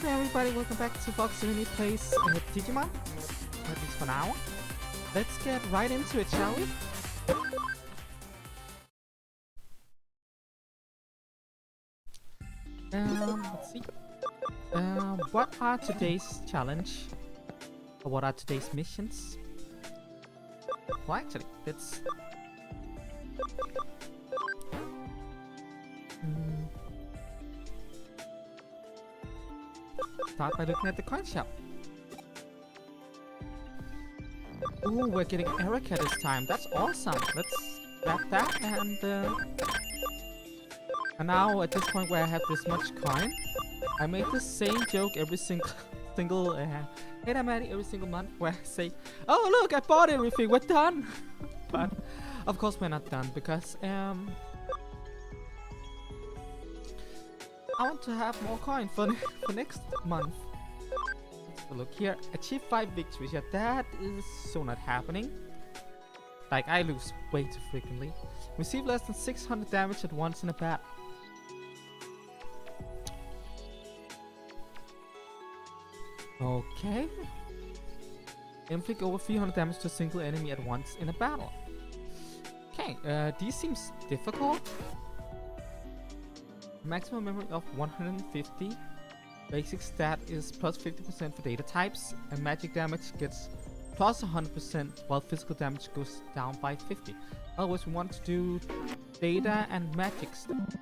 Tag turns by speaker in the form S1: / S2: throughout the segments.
S1: Hello there everybody, welcome back to Fox Mini Plays Digimon, at least for now. Let's get right into it, shall we? Let's see. What are today's challenge? Or what are today's missions? Well, actually, let's... start by looking at the coin shop. Ooh, we're getting Erica this time. That's awesome. Let's grab that and now at this point where I have this much coin, I make the same joke every single every single month where I say, "Oh look, I bought everything. We're done." But of course we're not done because I want to have more coin for next month. Let's look here. Achieve 5 victories. Yeah, that is so not happening. Like, I lose way too frequently. Receive less than 600 damage at once in a battle. Okay. Inflict over 300 damage to a single enemy at once in a battle. Okay, these seems difficult. Maximum memory of 150. Basic stat is plus 50% for data types, and magic damage gets plus 100%, while physical damage goes down by 50. Otherwise, we want to do data and magic stuff.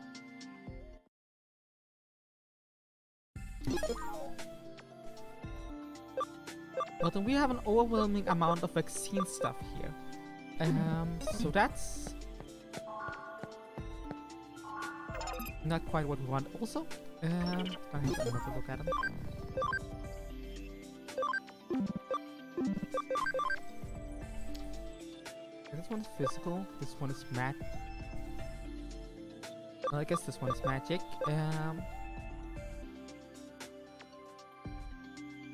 S1: Well, then we have an overwhelming amount of vaccine stuff here. So that's not quite what we want. Also, I have another look at them. This one is physical. This one is magic. Well, I guess this one is magic.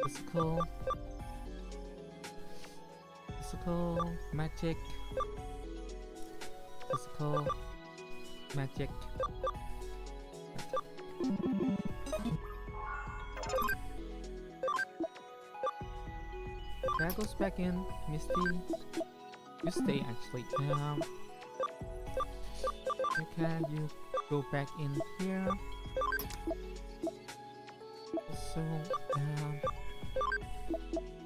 S1: Physical, magic, physical, magic. That goes back in. Misty, you stay actually. Okay, you go back in here. So,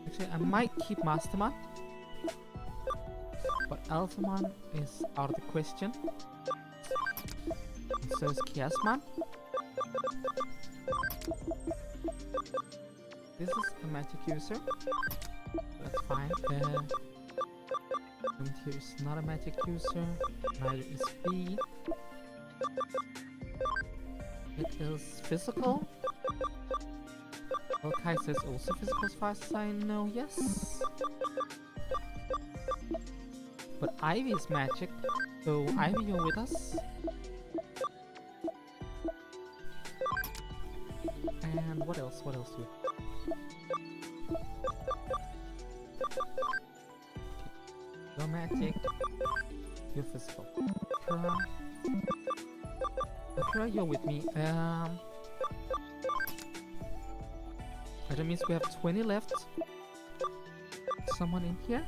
S1: actually, I might keep Masterman, but Alphamon is out of the question. And so is Chaosman. This is a magic user. That's fine. And here is not a magic user. Neither is B. It is physical. Well, Kaiser is also physical as far as I know, yes. But Ivy is magic. So Ivy, you're with us. And what else? What else do we have? You're magic. You're physical. Kura, you're with me. That means we have 20 left. Someone in here?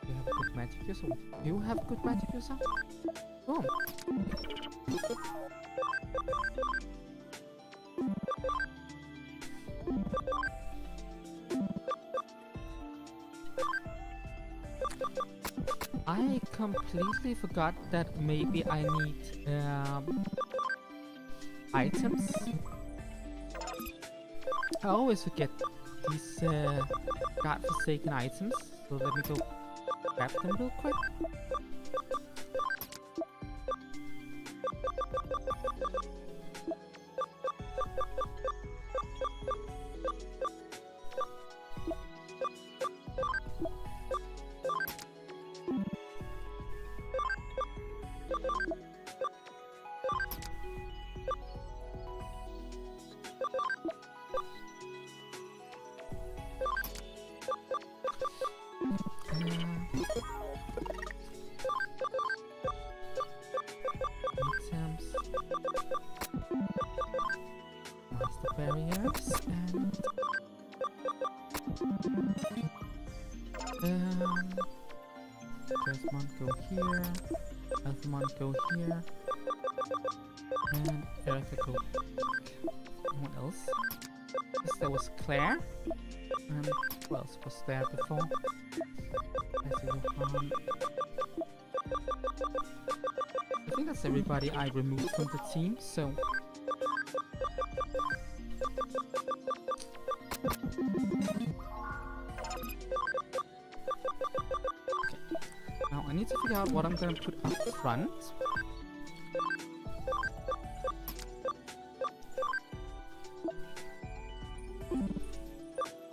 S1: You have a good magic user. You have a good magic user? Boom. I completely forgot that maybe I need items. I always forget these godforsaken items, so let me go grab them real quick. Master barriers and Desmond go here, Alphamon go here, and Erica go. What else? Yes, there was Claire. And who else was there before? I think that's everybody I removed from the team, so... Okay. Now I need to figure out what I'm gonna put up front.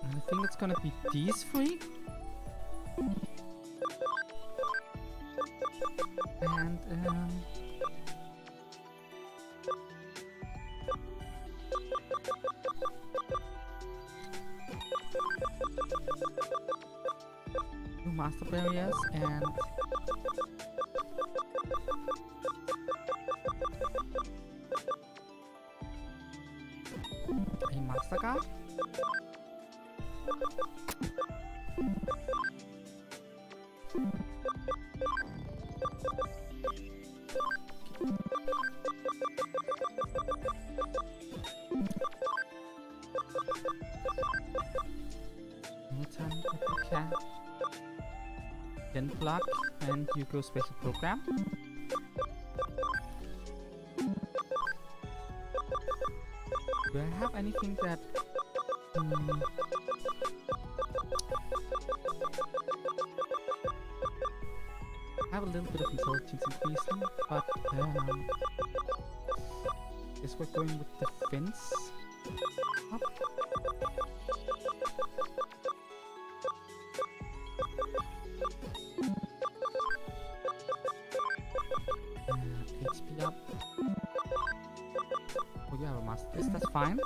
S1: I think it's gonna be these three. And two master barriers and a master guard. Okay. Then block and you go special program. Do I have anything that I have a little bit of intelligence increasing, but guess we're going with defense up. HP up. Oh, you have a master. Yes, that's fine.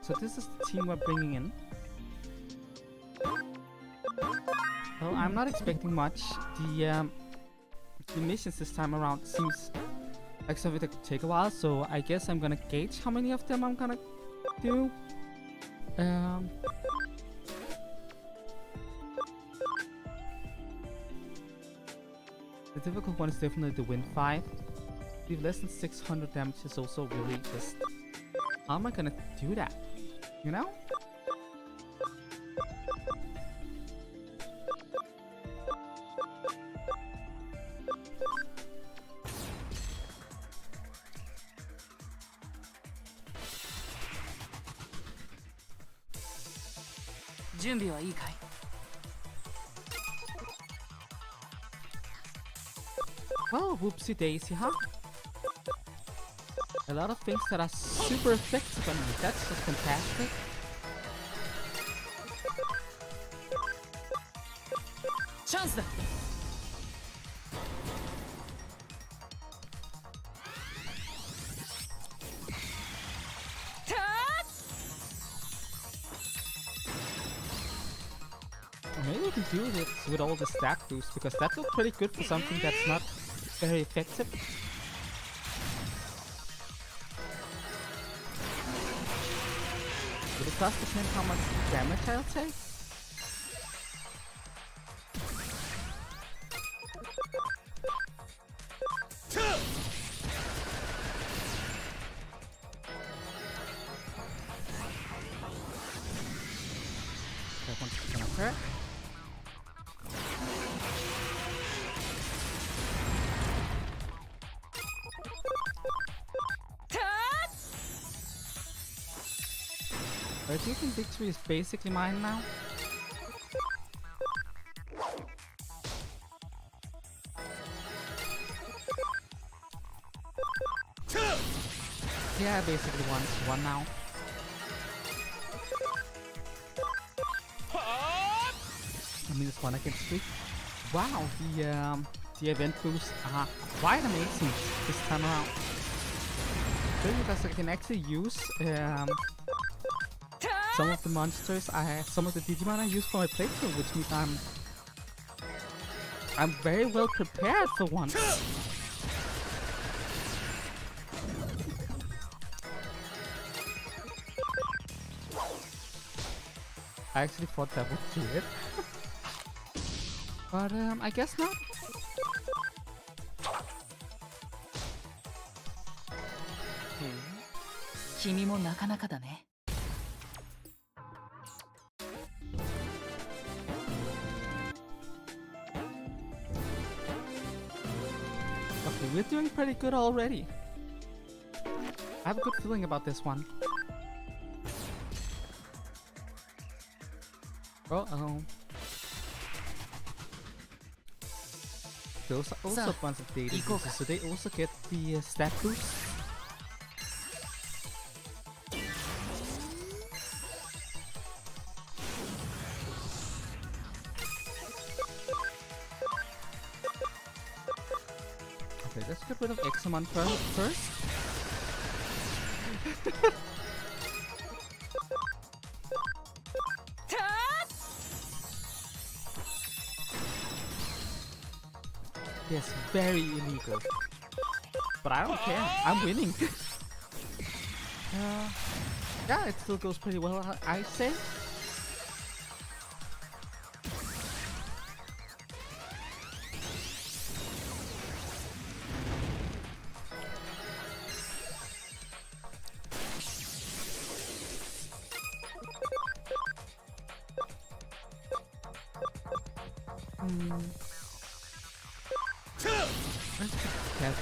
S1: So this is the team we're bringing in. Well, I'm not expecting much. The missions this time around seems like something that could take a while, so I guess I'm gonna gauge how many of them I'm gonna do. The difficult one is definitely the wind 5. With less than 600 damage is also really just... How am I gonna do that? You know? Well, whoopsie daisy, huh? A lot of things that are super effective on me. That's just fantastic. Chance! Maybe we can do this with all the stat boosts, because that looks pretty good for something that's not very effective. Would it cost depend how much damage I'll take? That one's gonna hurt. I do think victory is basically mine now. Yeah, basically one now. I mean, it's one against 3. Wow, the event boosts are quite amazing this time around. Because I can actually use some of the monsters some of the Digimon I use for my playthrough, which means I'm very well prepared for once. I actually thought that would do it. But I guess not. Okay, we're doing pretty good already. I have a good feeling about this one. Uh-oh. Those are also a bunch of data users, so they also get the stat boost. Okay, let's get rid of Examon first. Yes, very illegal. But I don't care. I'm winning. Yeah, it still goes pretty well, I say.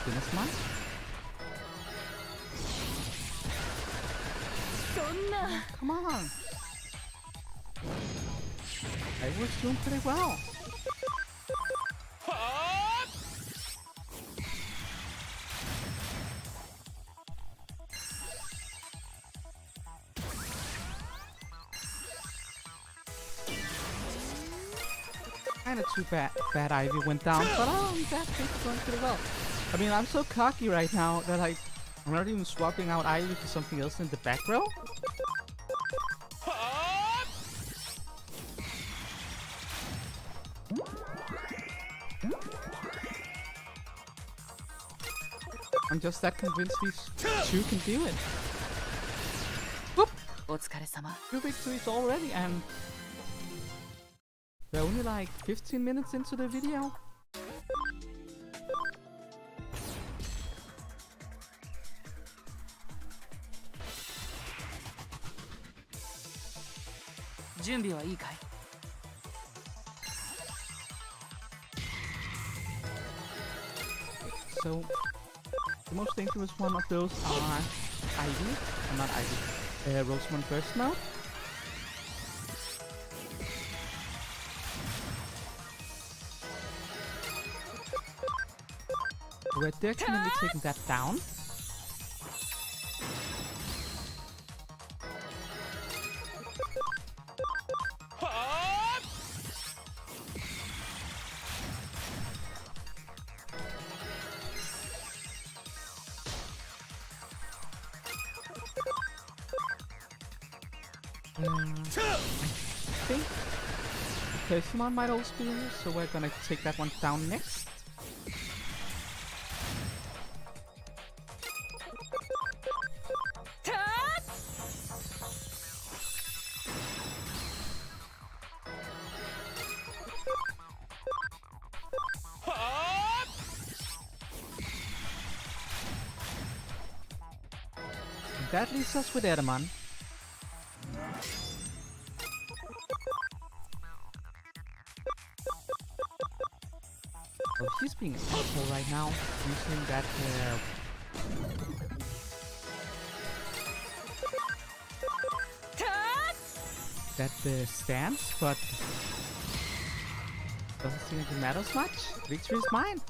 S1: Digimon. Come on. I was doing pretty well. Kinda too bad Ivy went down, but that thing's going pretty well. I mean, I'm so cocky right now that I'm not even swapping out Ivy for something else in the back row. I'm just that convinced these two can do it. Whoop! 2 victories already, and we're only like 15 minutes into the video. So, the most dangerous one of those are Ivy, not Ivy, Rosemon Burst Mode. We're definitely taking that down. I think Digimon might also be here, so we're gonna take that one down next. And that leaves us with Edamon. Oh, he's being an asshole right now, using that stance, but doesn't seem like it matters much. Victory is mine.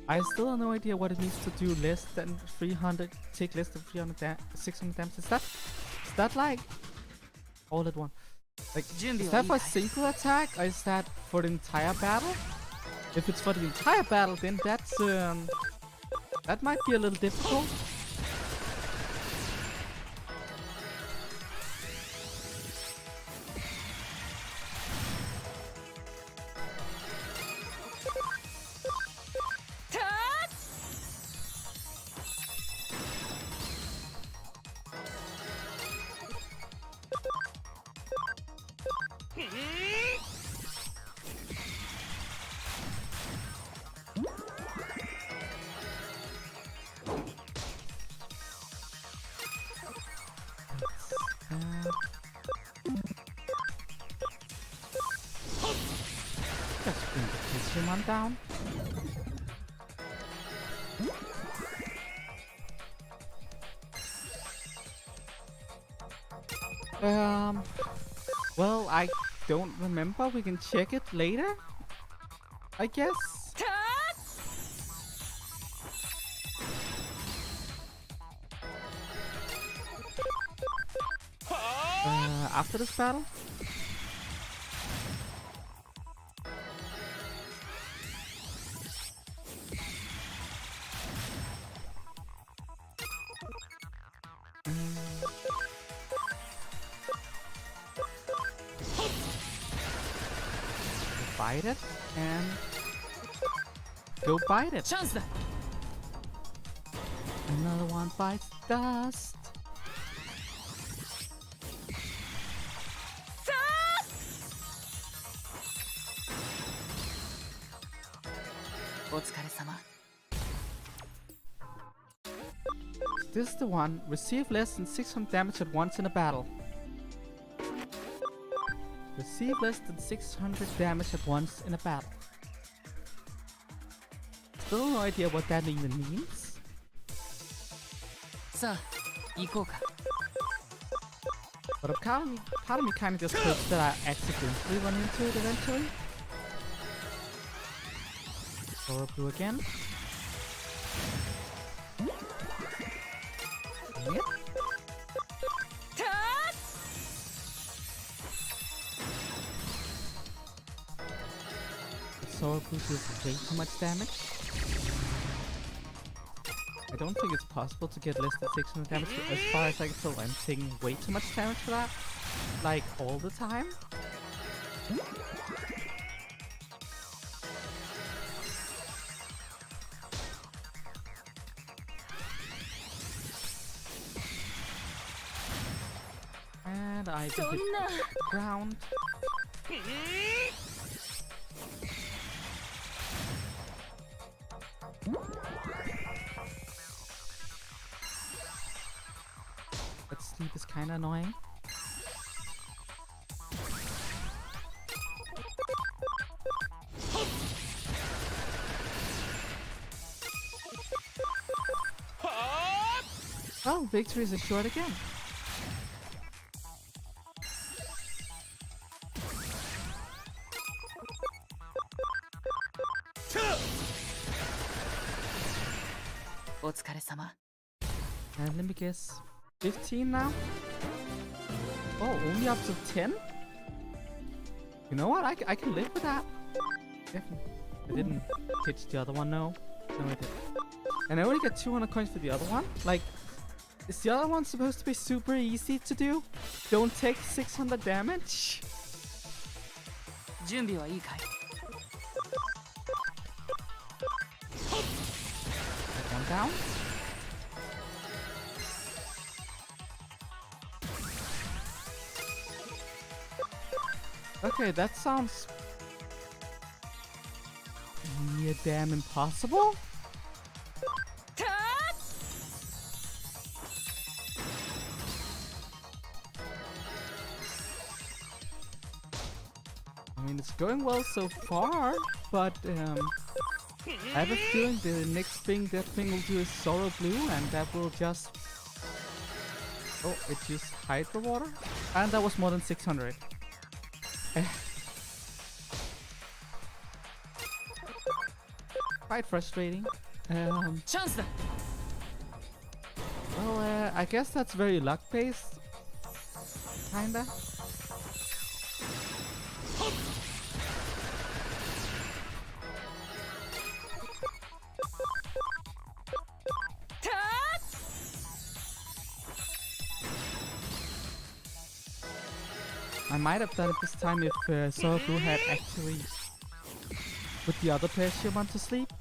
S1: I still have no idea what it means to do less than 300, take less than 600 damage. Is that like all at once? Like, is that for a single attack, or is that for the entire battle? If it's for the entire battle, then that's That might be a little difficult. Just bring the Digimon down. Well, I don't remember. We can check it later, I guess. After this battle. Bite it and go bite it.
S2: Chance.
S1: Another one bites dust. This is the one. Receive less than 600 damage at once in a battle. Receive less than 600 damage at once in a battle. Still no idea what that even means. But part of me kind of just hopes that I accidentally run into it eventually. Throw blue again. Yep. Sword blue deals way too much damage. I don't think it's possible to get less than 600 damage. As far as I can tell, I'm taking way too much damage for that. Like, all the time. And I just hit the ground. That sleep is kinda annoying. Oh, victory is assured again. And let me guess, 15 now? Oh, only up to 10? You know what? I can live with that. Definitely. I didn't pitch the other one, no. No, I didn't. And I only got 200 coins for the other one? Like, is the other one supposed to be super easy to do? Don't take 600 damage? Take one down. Okay, that sounds near damn impossible. I mean, it's going well so far, but I have a feeling the next thing that thing will do is Sorrow Blue, and that will just... Oh, it just Hydro Water? And that was more than 600. Quite frustrating.
S2: Chance.
S1: Well, I guess that's very luck-based. Kinda. might have done it this time if Sofu had actually put the other Digimon to sleep.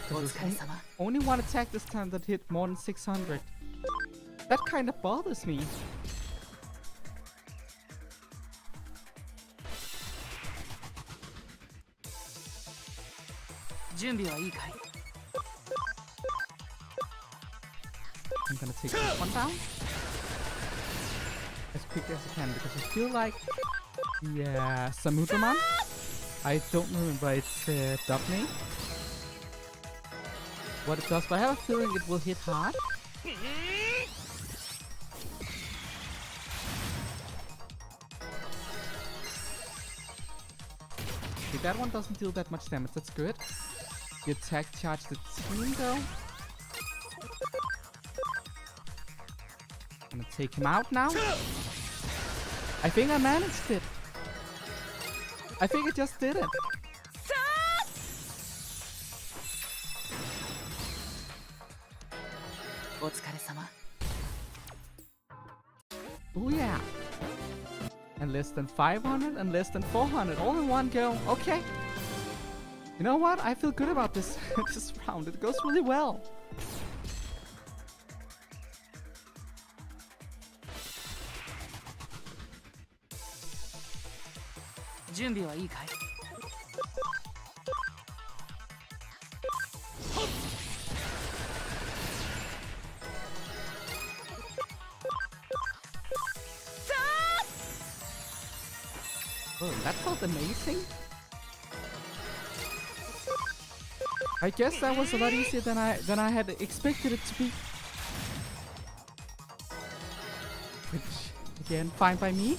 S1: Because only one attack this time that hit more than 600. That kind of bothers me. I'm gonna take this one down as quickly as I can because I feel like the Samudramon, I don't remember its dub name, what it does, but I have a feeling it will hit hard. Okay, that one doesn't deal that much damage, that's good. The attack charged the team though. I'm gonna take him out now. I think I managed it. I think I just did it. Oh yeah. And less than 500 and less than 400 all in one go. Okay. You know what? I feel good about this this round. It goes really well. Oh, that felt amazing. I guess that was a lot easier than I had expected it to be. Which, again, fine by me.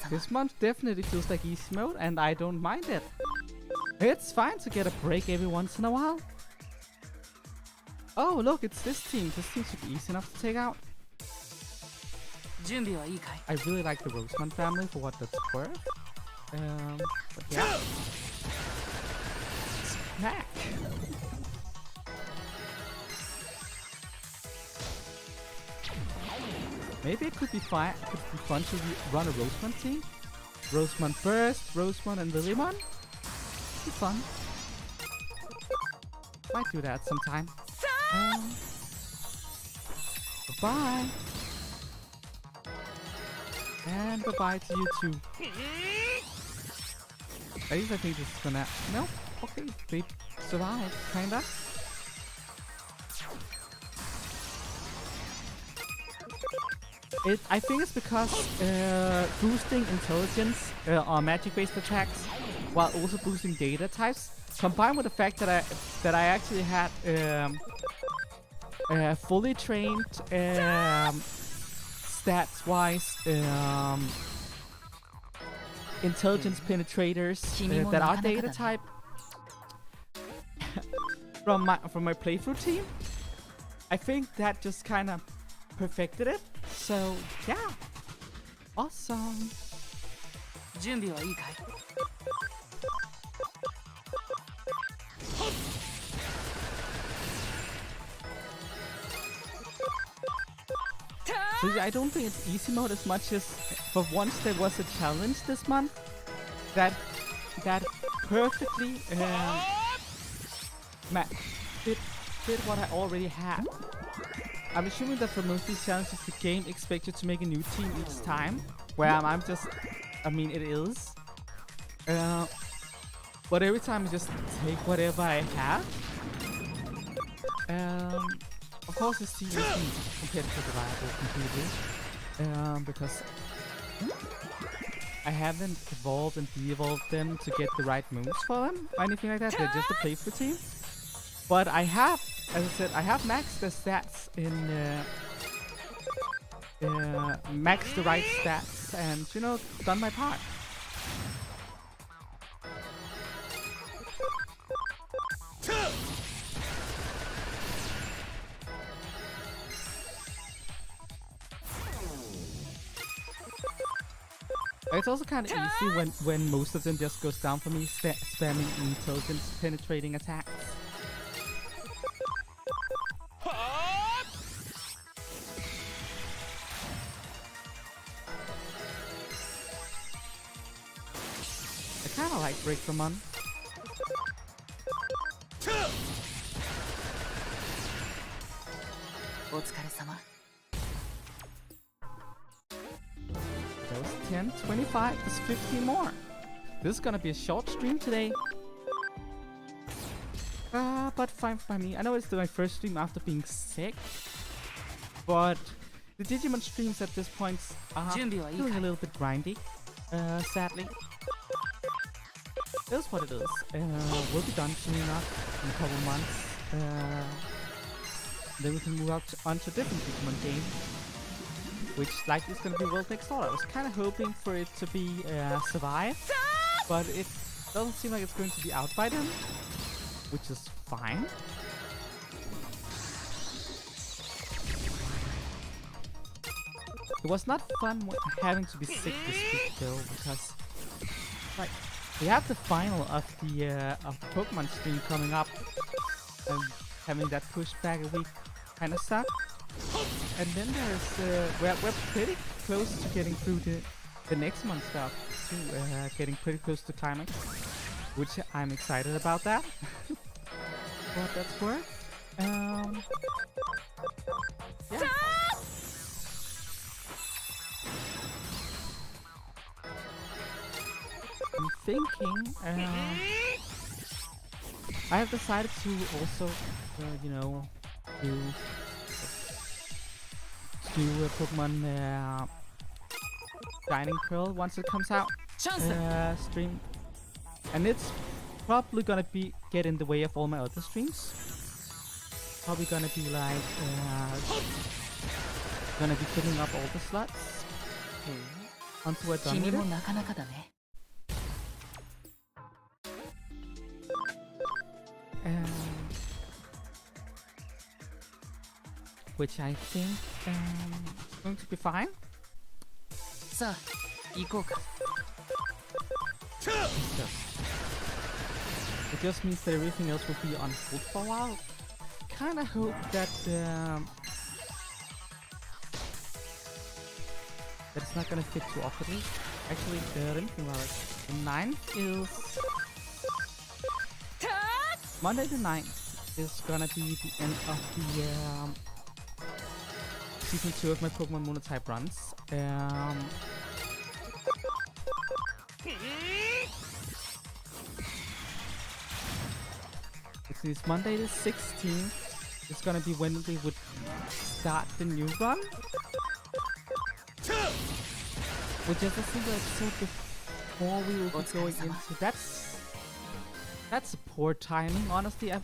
S1: This month definitely feels like easy mode, and I don't mind it. It's fine to get a break every once in a while. Oh, look, it's this team. This team should be easy enough to take out. I really like the Rosemon family for what that's worth. But yeah. Smack! Maybe it could be fun. It could be fun to run a Rosemon team. Rosemon first, Rosemon and Lilymon. It'd be fun. Might do that sometime. Bye-bye. And bye-bye to you too. At least I think this is gonna... No? Okay, they survived, kinda. I think it's because boosting intelligence on magic-based attacks while also boosting data types, combined with the fact that I actually had fully trained stats-wise intelligence penetrators that are data type from my playthrough team. I think that just kind of perfected it. So yeah, awesome. So I don't think it's easy mode as much as, but once there was a challenge this month that perfectly did what I already had. I'm assuming that for most of these challenges, the game expects you to make a new team each time. Where I'm just... I mean, it is. But every time I just take whatever I have. Of course, this team isn't competitive reliable completely. Because I haven't evolved and de-evolved them to get the right moves for them. Or anything like that. They're just a playthrough team. But I have... As I said, I have maxed the stats in maxed the right stats and, you know, done my part. It's also kind of easy when most of them just goes down for me, spamming intelligence penetrating attacks. I kind of like Breakramon. That was 10, 25, there's 15 more. This is gonna be a short stream today. But fine by me. I know it's my first stream after being sick. But the Digimon streams at this point are feeling a little bit grindy, sadly. That's what it is. We'll be done soon enough in a couple months. Then we can move on to a different Digimon game, which likely is going to be World Next Door. I was kind of hoping for it to be Survive, but it doesn't seem like it's going to be out by then, which is fine. It was not fun having to be sick this week though, because like we have the final of the Pokemon stream coming up, and having that pushed back a week kind of sucked. And then there's we're pretty close to getting through the next month stuff, to getting pretty close to climax, which I'm excited about that. What that's worth. Yeah. I'm thinking. I have decided to also, you know, do a Pokemon Shining Pearl once it comes out stream, and it's probably gonna get in the way of all my other streams. Probably gonna be like gonna be filling up all the slots until we're done with it. Which I think is going to be fine. It just means that everything else will be on hold for a while. Kinda hope that that it's not gonna fit too awkwardly. Actually, let me think about it. The 9th is Monday the 9th is gonna be the end of the season 2 of my Pokemon Monotype runs. It's Monday the 16th. It's gonna be when we would start the new run, which is a single episode before we will be going into. That's poor timing, honestly. I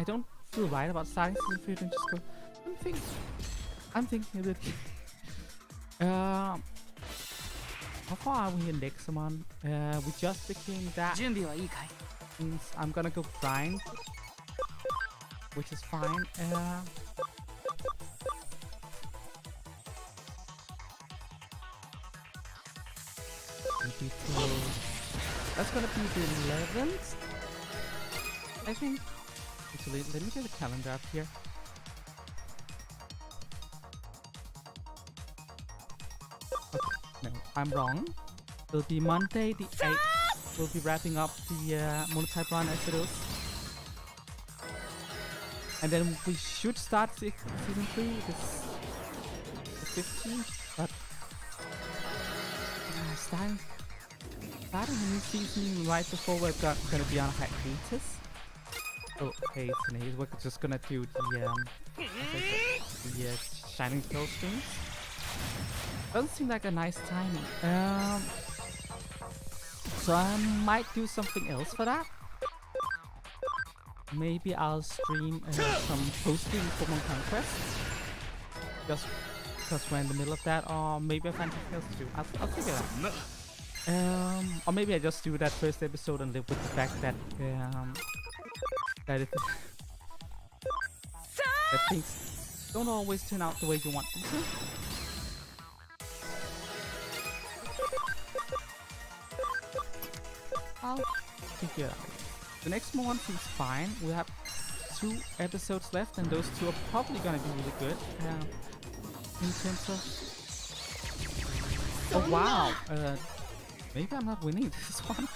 S1: don't feel right about starting season 3 and just go. I'm thinking a bit. How far are we in Lexamon? We just became that. Means I'm gonna go grind, which is fine. That's gonna be the 11th, I think. Actually, let me get a calendar up here. No, I'm wrong. It'll be Monday the 8th. We'll be wrapping up the Monotype run as it is. And then we should start season 3 this the 15th, but starting a new season right before we're gonna be on hiatus. Oh, hey, it's we're just gonna do the Shining Pearl streams. Doesn't seem like a nice timing. So I might do something else for that. Maybe I'll stream some post-game Pokemon Conquest. Just because we're in the middle of that, or maybe I find something else to do. I'll figure it out. Or maybe I just do that first episode and live with the fact that that things don't always turn out the way you want them to. I'll figure it out. The next one seems fine. We have 2 episodes left, and those 2 are probably gonna be really good. In terms of... Oh wow! Maybe I'm not winning this one.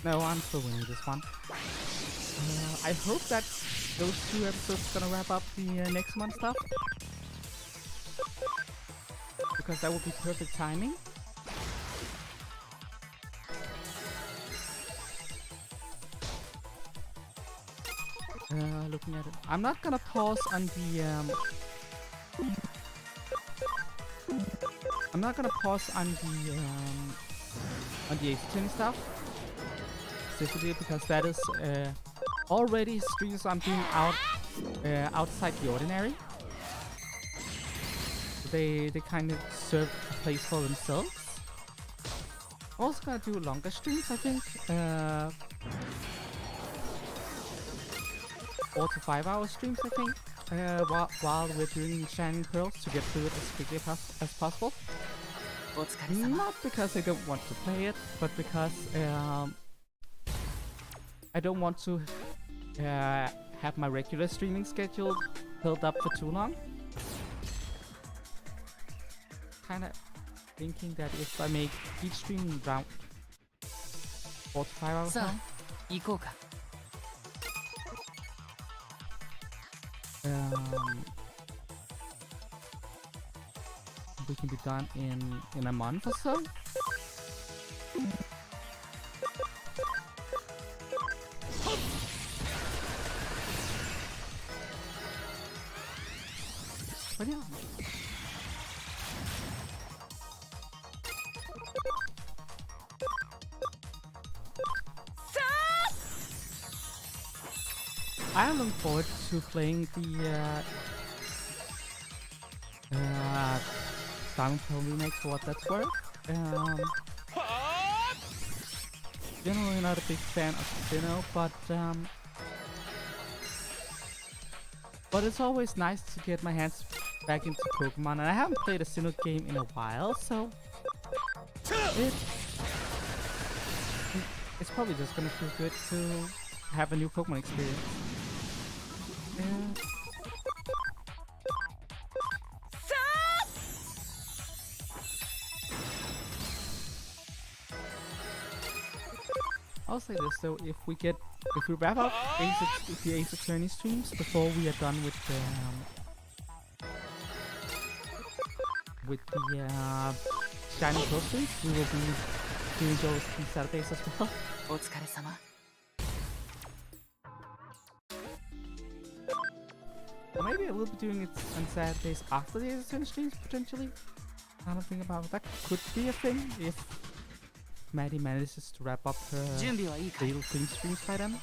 S1: No, I'm still winning this one. I hope that those 2 episodes are gonna wrap up the next month stuff. Because that would be perfect timing. Looking at it. I'm not gonna pause on the I'm not gonna pause on the Ace Attorney stuff. Specifically because that is already streams I'm doing outside the ordinary. They kind of serve a place for themselves. I'm also gonna do longer streams, I think. 4 to 5 hour streams, I think. While we're doing Shining Pearls to get through it as quickly as possible. Not because I don't want to play it, but because I don't want to have my regular streaming schedule held up for too long. Kinda thinking that if I make each stream around 4 to 5 hours long, we can be done in a month or so. But yeah. I am looking forward to playing the Diamond Pearl remake for what that's worth. Generally not a big fan of Sinnoh, but it's always nice to get my hands back into Pokemon, and I haven't played a Sinnoh game in a while, so it's probably just gonna feel good to have a new Pokemon experience. I'll say this though, if we wrap up the Ace Attorney streams before we are done with the Shining Pearl streams, we will be doing those on Saturdays as well. Or maybe I will be doing it on Saturdays after the Ace Attorney streams, potentially. I don't think about it. That could be a thing if Maddie manages to wrap up her little thing streams by then.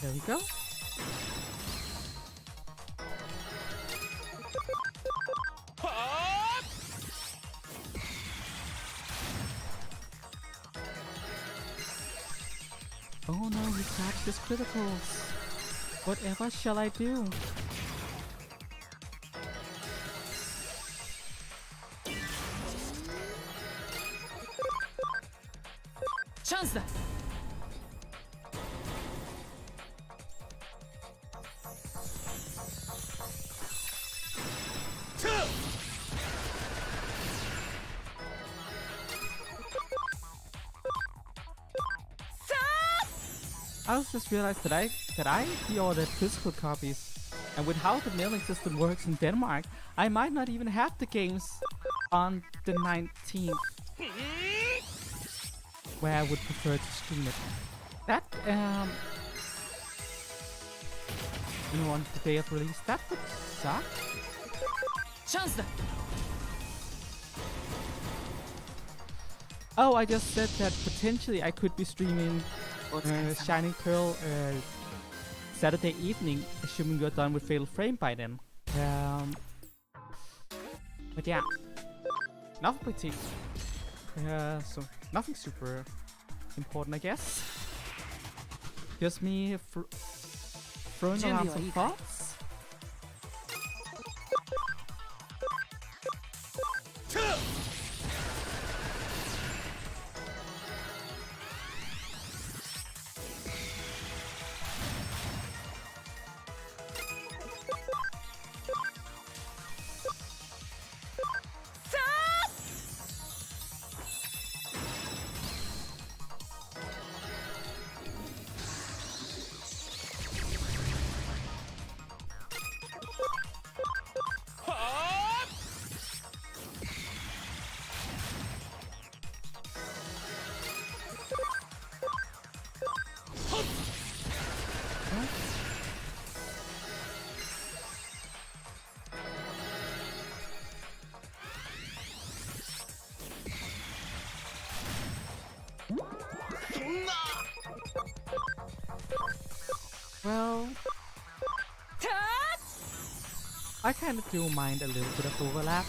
S1: There we go. Oh no, you catch his criticals. Whatever shall I do? Chance! I just realized that I pre-ordered physical copies, and with how the mailing system works in Denmark, I might not even have the games on the 19th, where I would prefer to stream it. That on the day of release, that would suck. Chance. Oh, I just said that potentially I could be streaming Shining Pearl Saturday evening, assuming you're done with Fatal Frame by then. But yeah, nothing pretty. So nothing super important, I guess. Just me throwing around some thoughts. Well, I kind of do mind a little bit of overlap.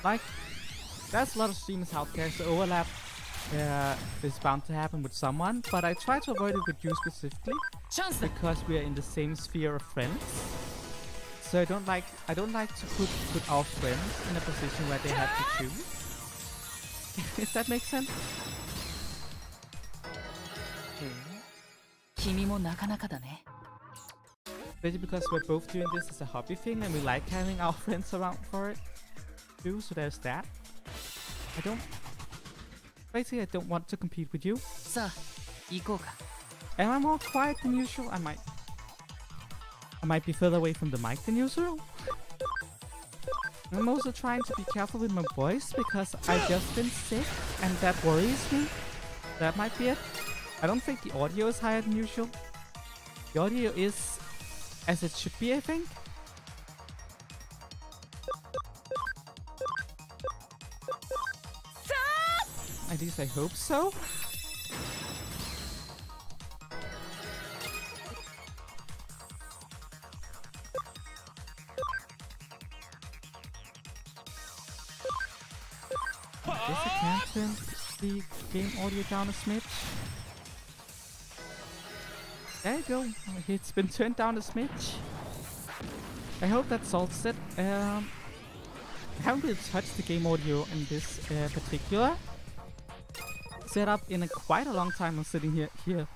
S1: Like, there's a lot of streamers out there, so overlap is bound to happen with someone, but I try to avoid it with you specifically because we are in the same sphere of friends. So I don't like to put our friends in a position where they have to choose. If that makes sense. Basically because we're both doing this as a hobby thing and we like having our friends around for it too, so there's that. Basically I don't want to compete with you. Am I more quiet than usual? I might be further away from the mic than usual. I'm also trying to be careful with my voice because I've just been sick and that worries me. That might be it. I don't think the audio is higher than usual. The audio is as it should be, I think. At least I hope so. I guess I can turn the game audio down a smidge. There you go. It's been turned down a smidge. I hope that solves it. I haven't really touched the game audio in this particular setup in quite a long time. I'm sitting here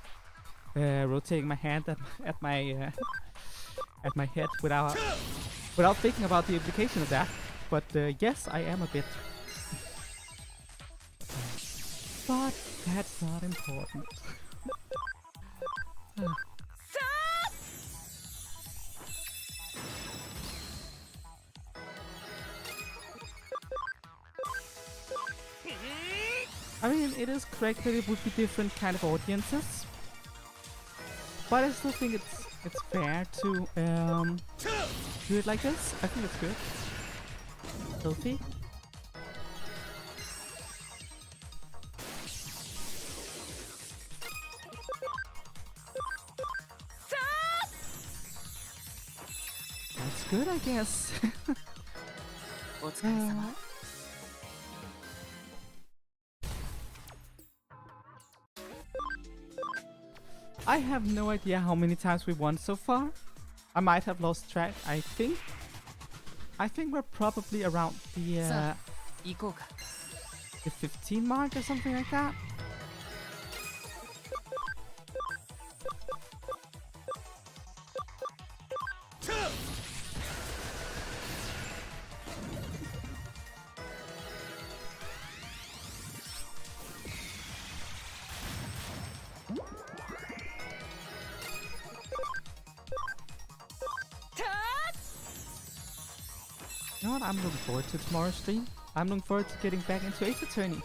S1: rotating my hand at my head without thinking about the implication of that. But yes, I am a bit. But that's not important. I mean, it is correct that it would be different kind of audiences, but I still think it's fair to do it like this. I think it's good. Healthy. That's good, I guess. I have no idea how many times we won so far. I might have lost track. I think we're probably around the 15 mark or something like that. You know what? I'm looking forward to tomorrow's stream. I'm looking forward to getting back into Ace Attorney.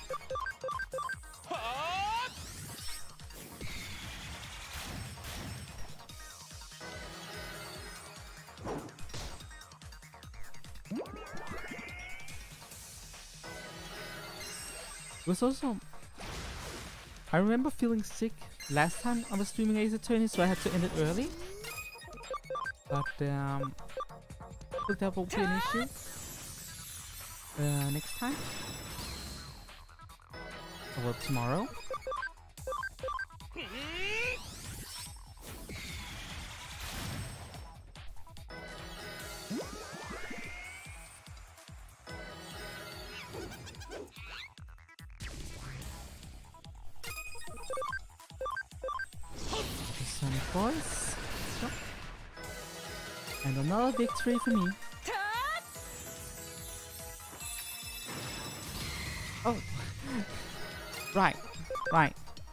S1: It was also... I remember feeling sick last time I was streaming Ace Attorney, so I had to end it early. But hope that won't be an issue next time. Or well, tomorrow. Sonic Boys. So. And another victory for me. Oh. Right.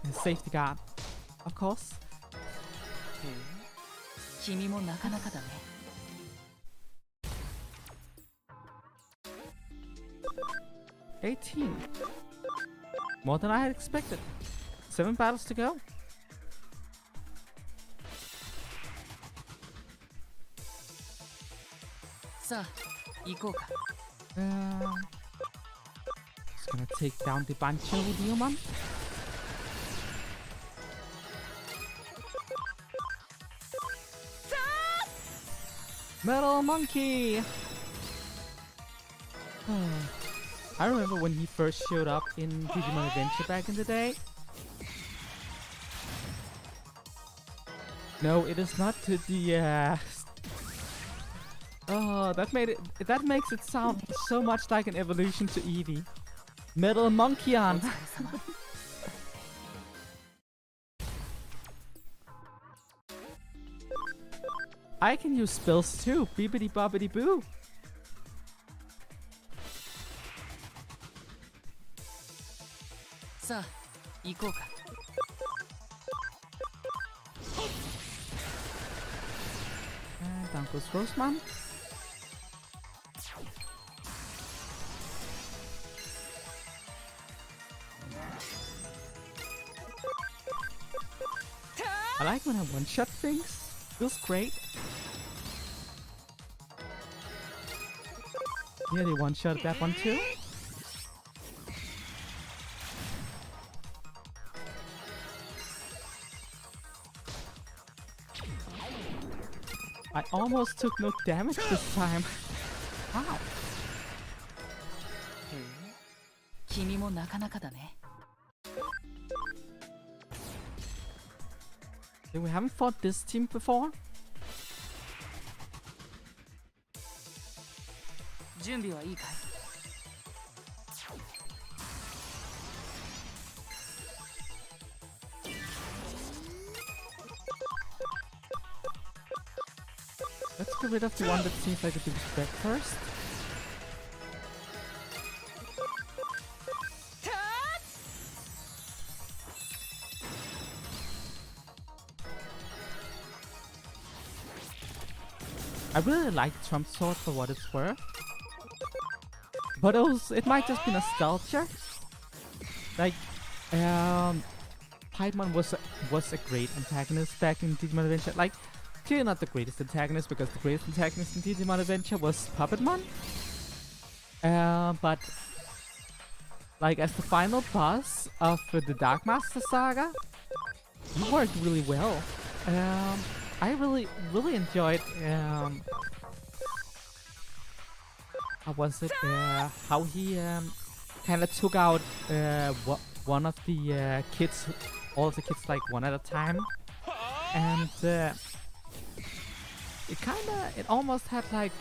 S1: The safety guard. Of course.
S2: 君もなかなかだね。
S1: 18. More than I had expected. 7 battles to go. Just gonna take down the Bancho Digimon. Metal Monkey! I remember when he first showed up in Digimon Adventure back in the day. No, it is not to the oh, that makes it sound so much like an evolution to Eevee. Metal Monkey-on! I can use spells too, beepity boppity boo! And down goes Roseman. I like when I one-shot things. Feels great. Yeah, they one-shot that one too. I almost took no damage this time. Wow. Okay, we haven't fought this team before. Let's get rid of the one that seems like a big threat first. I really like Trump Sword for what it's worth. But it might just be nostalgia. Like, Paimon was a great antagonist back in Digimon Adventure. Like, clearly not the greatest antagonist, because the greatest antagonist in Digimon Adventure was Puppetmon. But like as the final boss of the Dark Master Saga, he worked really well. I really enjoyed how was it? How he kind of took out one of the kids, all of the kids like one at a time, and it almost had like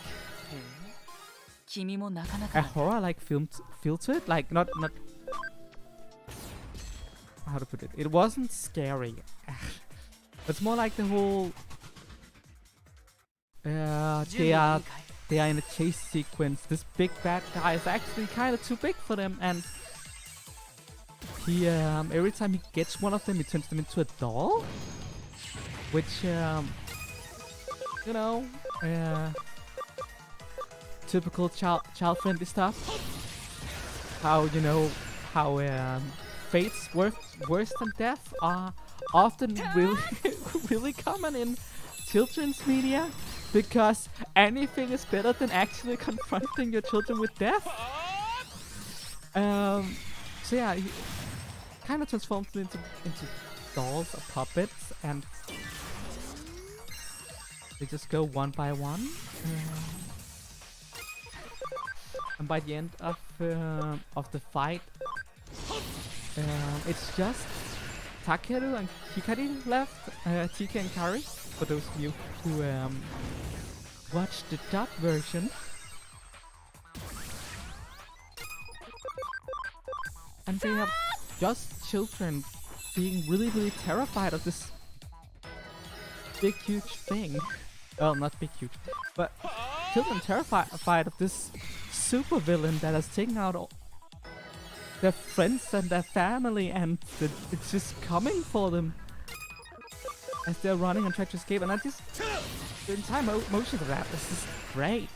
S1: a horror like feel to it, like not how to put it. It wasn't scary. It's more like the whole they are in a chase sequence. This big bad guy is actually kind of too big for them, and he every time he gets one of them, he turns them into a doll, which you know, typical child-friendly stuff. How fates worse than death are often really common in children's media, because anything is better than actually confronting your children with death. So yeah, he kind of transforms them into dolls or puppets, and they just go one by one. And by the end of the fight, it's just Takeru and Hikari left. TK and Kari, for those of you who watched the dub version. And they have just children being really terrified of this big huge thing. Well, not big huge, but children terrified of this super villain that has taken out all their friends and their family, and it's just coming for them as they're running and trying to escape. And I just, the entire motion of that is just great.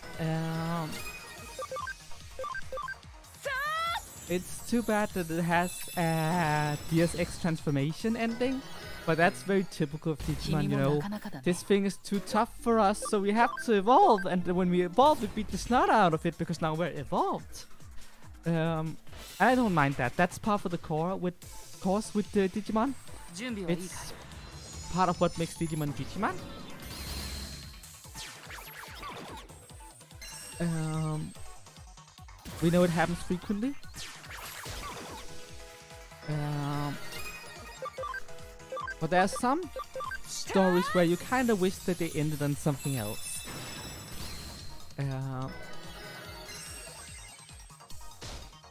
S1: It's too bad that it has a DSX transformation ending, but that's very typical of Digimon, you know. This thing is too tough for us, so we have to evolve, and when we evolve, we beat the snot out of it because now we're evolved. I don't mind that. That's part of the course with the Digimon. It's part of what makes Digimon Digimon. We know it happens frequently. But there are some stories where you kind of wish that they ended on something else.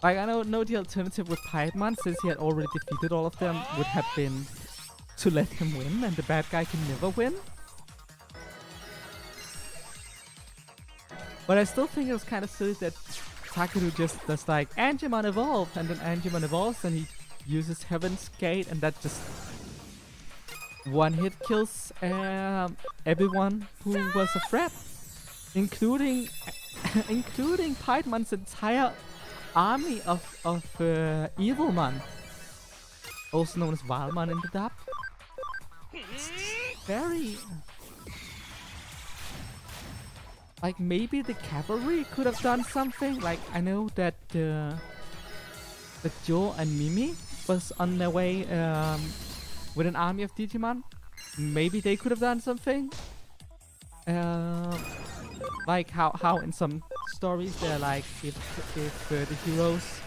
S1: Like, I know the alternative with Piedmon, since he had already defeated all of them, would have been to let him win, and the bad guy can never win. But I still think it was kind of silly that Takeru just does like, Angemon evolved, and then Angemon evolves and he uses Heaven's Gate, and that just one hit kills everyone who was a threat, including Piedmon's entire army of Evilmon, also known as Wildmon in the dub. It's very... Like, maybe the cavalry could have done something. Like, I know that Joe and Mimi was on their way with an army of Digimon. Maybe they could have done something. Like how in some stories they're like, if the heroes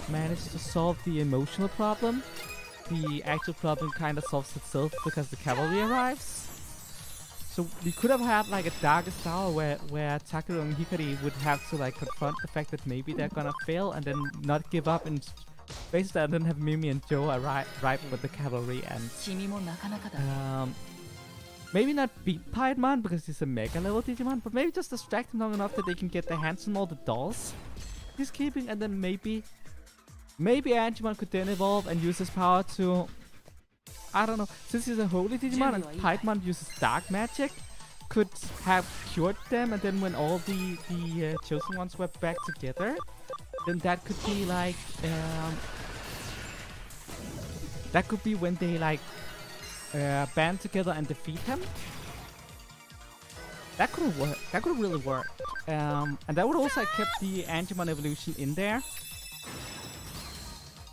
S1: manage to solve the emotional problem, the actual problem kind of solves itself because the cavalry arrives. So we could have had like a Darkest Hour where Takeru and Hikari would have to like confront the fact that maybe they're gonna fail and then not give up, and basically and then have Mimi and Joe arrive with the cavalry and maybe not beat Piedmon because he's a mega level Digimon, but maybe just distract him long enough that they can get their hands on all the dolls he's keeping, and then maybe Angemon could then evolve and use his power to, I don't know, since he's a holy Digimon and Piedmon uses dark magic, could have cured them, and then when all the chosen ones were back together, then that could be like, that could be when they like band together and defeat him. That could have worked. That could have really worked. And that would also have kept the Angemon evolution in there.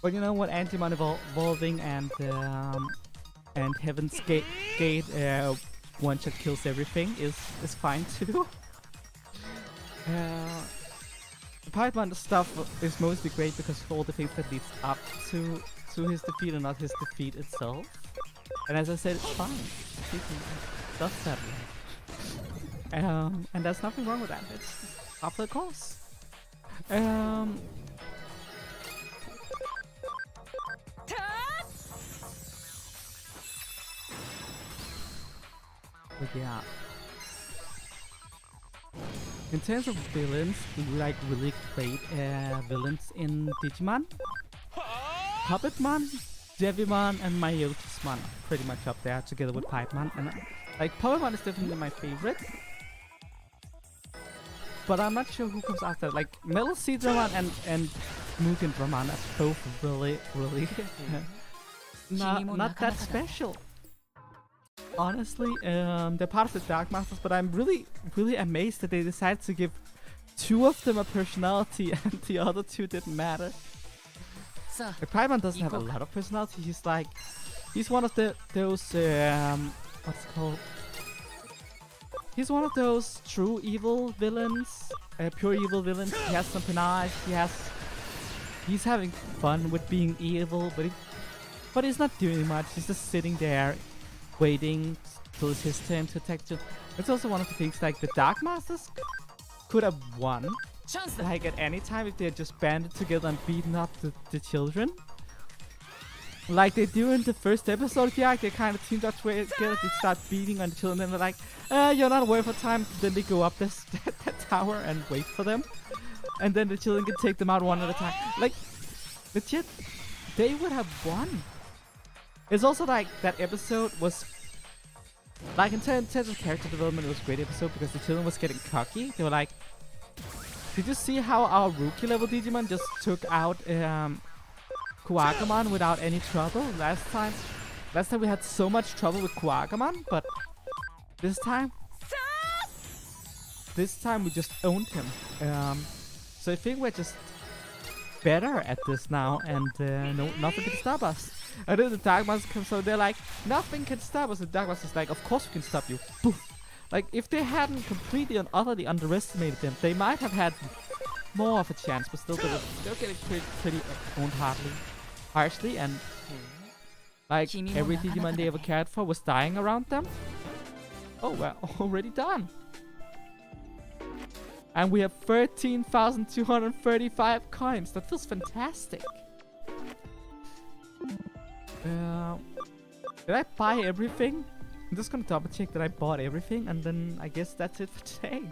S1: But you know what, Angemon evolving and Heaven's Gate one shot kills everything is fine too. The Piedmon stuff is mostly great because of all the things that leads up to his defeat and not his defeat itself. And as I said, it's fine. He does that. And there's nothing wrong with that. It's part of the course. But yeah. In terms of villains, we like really great villains in Digimon. Puppetmon, Devimon, and Myotismon are pretty much up there together with Piedmon. And like Puppetmon is definitely my favorite. But I'm not sure who comes after. Like Metal Seedramon and Mugen Dramon are both really not that special. Honestly, they're part of the Dark Masters, but I'm really amazed that they decided to give two of them a personality and the other two didn't matter.
S2: さあ
S1: Like, Paimon doesn't have a lot of personality. He's one of those what's it called? He's one of those true evil villains, pure evil villains. He has some panache. He's having fun with being evil, but he's not doing much. He's just sitting there, waiting till it's his turn to attack. It's also one of the things like the Dark Masters could have won,
S2: チャンスだ
S1: like at any time if they had just banded together and beaten up the children. Like they do in the first episode of the arc, they kind of teamed up together, they start beating on the children, and they're like, you're not worth our time. Then they go up that tower and wait for them. And then the children can take them out one at a time. Like, legit, they would have won. It's also like, that episode was, like in terms of character development, it was a great episode because the children was getting cocky. They were like, did you see how our rookie level Digimon just took out Kuwagamon without any trouble? Last time we had so much trouble with Kuwagamon, but this time we just owned him. So I think we're just better at this now, and nothing can stop us. And then the Dark Masters come, so they're like, nothing can stop us. The Dark Masters is like, of course we can stop you. Poof. Like, if they hadn't completely and utterly underestimated them, they might have had more of a chance, but still they're getting pretty owned harshly, and like every Digimon they ever cared for was dying around them. Oh, we're already done. And we have 13,235 coins. That feels fantastic. Did I buy everything? I'm just gonna double check that I bought everything, and then I guess that's it for today.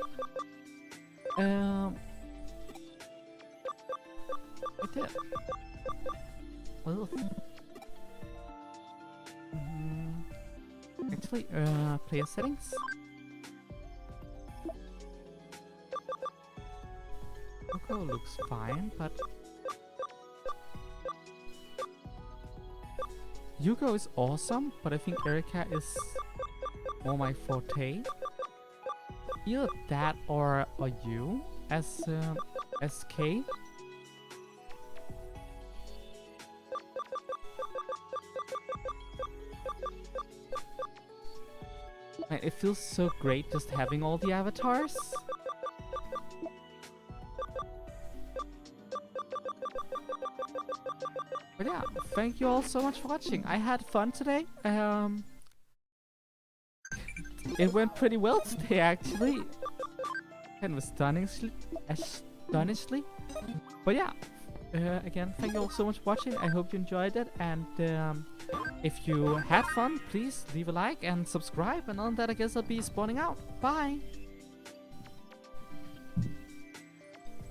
S1: I did. Well, actually, player settings. Logo looks fine, but Yugo is awesome, but I think Erika is more my forte. Either that or you as SK. Man, it feels so great just having all the avatars. But yeah, thank you all so much for watching. I had fun today. It went pretty well today, actually. And was astonishingly. But yeah, again, thank you all so much for watching. I hope you enjoyed it. And if you had fun, please leave a like and subscribe. And on that, I guess I'll be spawning out. Bye!